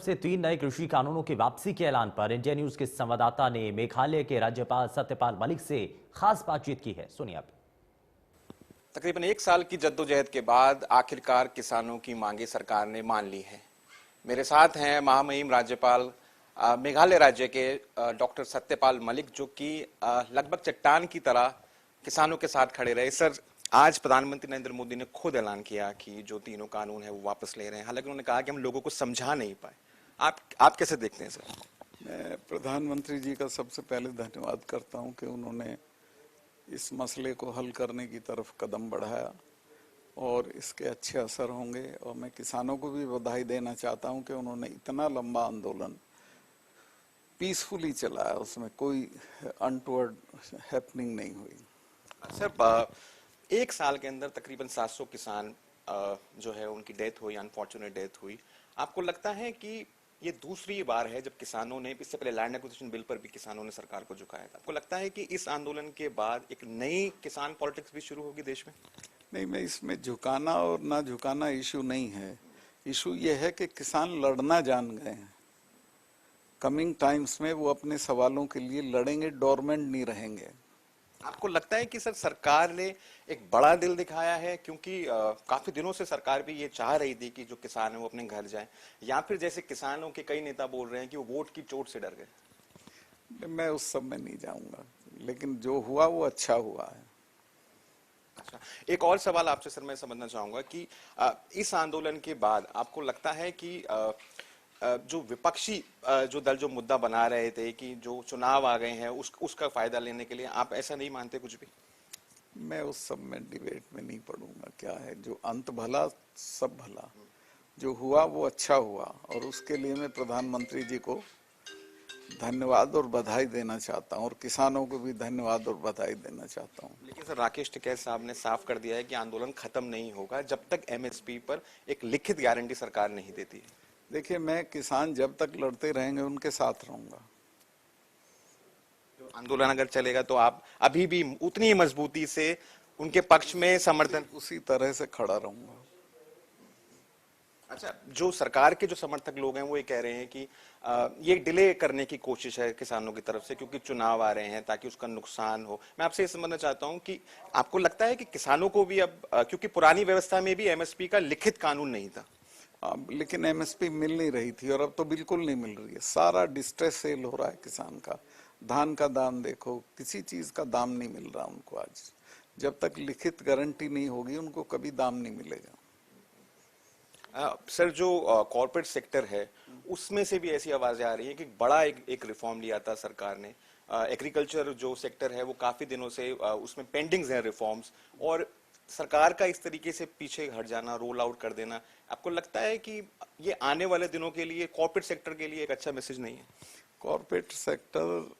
से 3 नए कृषि कानूनों की वापसी के ऐलान पर इंडिया न्यूज के संवाददाता ने मेघालय के राज्यपाल सत्यपाल मलिक से खास बातचीत की है। सुनिए आप। तकरीबन 1 साल की जद्दोजहद के बाद आखिरकार किसानों की मांगे सरकार ने मान ली है। मेरे साथ हैं महामहिम राज्यपाल मेघालय राज्य के डॉक्टर सत्यपाल मलिक, जो कि लगभग चट्टान की तरह किसानों के साथ खड़े रहे। सर, आज प्रधानमंत्री नरेंद्र मोदी ने खुद ऐलान किया कि जो तीनों कानून है वो वापस ले रहे हैं। हालांकि उन्होंने कहा कि हम लोगों को समझा नहीं पाए। आप कैसे देखते हैं सर? मैं प्रधानमंत्री जी का सबसे पहले धन्यवाद करता हूं कि उन्होंने इस मसले को हल करने की तरफ कदम बढ़ाया और इसके अच्छे असर होंगे। और मैं किसानों को भी बधाई देना चाहता हूं कि उन्होंने इतना लंबा आंदोलन पीसफुली चलाया, उसमें कोई अनटुवर्ड हैपनिंग नहीं हुई। सर, 1 साल के अंदर तकरीबन 700 किसान जो है उनकी डेथ हुई, अनफॉर्चुनेट डेथ हुई। आपको लगता है कि ये दूसरी बार है जब किसानों ने, इससे पहले लैंड एक्विजिशन बिल पर भी किसानों ने सरकार को झुकाया था, आपको लगता है कि इस आंदोलन के बाद एक नई किसान पॉलिटिक्स भी शुरू होगी देश में? नहीं, मैं इसमें झुकाना और ना झुकाना इशू नहीं है। इशू ये है कि किसान लड़ना जान गए हैं। कमिंग टाइम्स में वो अपने सवालों के लिए लड़ेंगे, डोरमेंट नहीं रहेंगे। आपको लगता है कि सर सरकार ने एक बड़ा दिल दिखाया है, क्योंकि काफी दिनों से सरकार भी ये चाह रही थी कि जो किसान है वो अपने घर जाएं, या फिर जैसे किसानों के कई नेता बोल रहे हैं कि वो वोट की चोट से डर गए? मैं उस सब में नहीं जाऊंगा, लेकिन जो हुआ वो अच्छा हुआ है। अच्छा, एक और सवाल आपसे सर मैं समझना चाहूंगा कि इस आंदोलन के बाद आपको लगता है कि जो विपक्षी जो दल जो मुद्दा बना रहे थे कि जो चुनाव आ गए हैं उसका फायदा लेने के लिए, आप ऐसा नहीं मानते कुछ भी? मैं उस सब में डिबेट में नहीं पढ़ूंगा। क्या है, जो अंत भला सब भला, जो हुआ वो अच्छा हुआ, और उसके लिए मैं प्रधानमंत्री जी को धन्यवाद और बधाई देना चाहता हूं, और किसानों को भी धन्यवाद और बधाई देना चाहता हूं। लेकिन सर, राकेश टिकैत साहब ने साफ कर दिया है कि आंदोलन खत्म नहीं होगा जब तक एमएसपी पर एक लिखित गारंटी सरकार नहीं देती है। देखिए, मैं किसान जब तक लड़ते रहेंगे उनके साथ रहूंगा। आंदोलन अगर चलेगा तो आप अभी भी उतनी ही मजबूती से उनके पक्ष में समर्थन? उसी तरह से खड़ा रहूंगा। अच्छा, जो सरकार के जो समर्थक लोग हैं वो ये कह रहे हैं कि ये डिले करने की कोशिश है किसानों की तरफ से, क्योंकि चुनाव आ रहे हैं ताकि उसका नुकसान हो। मैं आपसे ये समझना चाहता हूं कि आपको लगता है कि किसानों को भी अब, क्योंकि पुरानी व्यवस्था में भी एमएसपी का लिखित कानून नहीं था, लेकिन एमएसपी मिल नहीं रही थी, और अब तो बिल्कुल नहीं मिल रही है। सारा डिस्ट्रेस सेल हो रहा है किसान का। धान का दाम देखो, किसी चीज का दाम नहीं मिल रहा उनको आज। जब तक लिखित गारंटी नहीं होगी उनको कभी दाम नहीं मिलेगा। सर, जो कॉर्पोरेट सेक्टर है उसमें से भी ऐसी आवाजें आ रही है कि बड़ा एक रिफॉर्म लिया था सरकार ने। एग्रीकल्चर जो सेक्टर है वो काफी दिनों से उसमें पेंडिंग्स हैं रिफॉर्म्स, और सरकार का इस तरीके से पीछे हट जाना, रोल आउट कर देना, आपको लगता है कि ये आने वाले दिनों के लिए, कॉर्पोरेट सेक्टर के लिए एक अच्छा मैसेज नहीं है? कॉर्पोरेट सेक्टर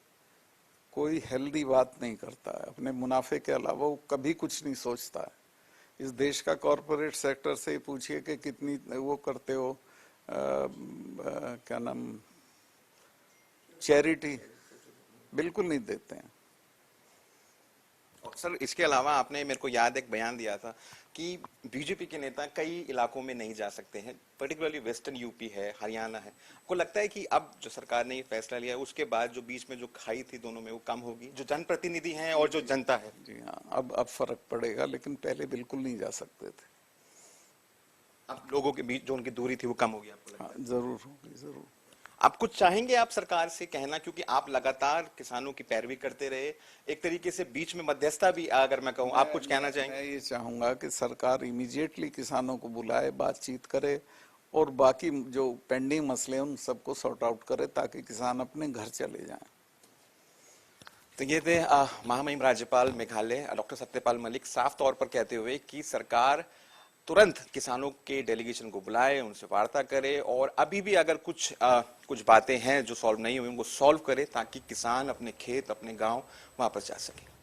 कोई हेल्दी बात नहीं करता है। अपने मुनाफे के अलावा वो कभी कुछ नहीं सोचता है। इस देश का कॉर्पोरेट सेक्टर से पूछिए कि कितनी वो करते हो, क्या नाम, चैरिटी, बिल्कुल नहीं देते हैं। सर, इसके अलावा आपने, मेरे को याद, एक बयान दिया था कि बीजेपी के नेता कई इलाकों में नहीं जा सकते हैं, पर्टिकुलरली वेस्टर्न यूपी है, हरियाणा है। आपको लगता है कि अब जो सरकार ने ये फैसला लिया है उसके बाद जो बीच में जो खाई थी दोनों में वो कम होगी, जो जनप्रतिनिधि हैं और जो जनता है? जी हाँ, अब फर्क पड़ेगा, लेकिन पहले बिल्कुल नहीं जा सकते थे। अब लोगों के बीच जो उनकी दूरी थी वो कम होगी, आपको लगता है? हाँ, जरूर होगी, जरूर। आप कुछ चाहेंगे आप सरकार से कहना, क्योंकि आप लगातार किसानों की पैरवी करते रहे, एक तरीके से बीच में मध्यस्थता भी, अगर मैं कहूं, आप कुछ कहना चाहेंगे? मैं ये चाहूंगा कि सरकार इमीडिएटली किसानों को बुलाए, बातचीत करे, और बाकी जो पेंडिंग मसले हैं उन सबको सॉर्ट आउट करे, ताकि किसान अपने घर चले जाएं। तो ये थे महामहिम राज्यपाल मेघालय डॉक्टर सत्यपाल मलिक, साफ तौर पर कहते हुए कि सरकार तुरंत किसानों के डेलीगेशन को बुलाए, उनसे वार्ता करे, और अभी भी अगर कुछ बातें हैं जो सॉल्व नहीं हुई उनको सॉल्व करे, ताकि किसान अपने खेत, अपने गांव वापस जा सके।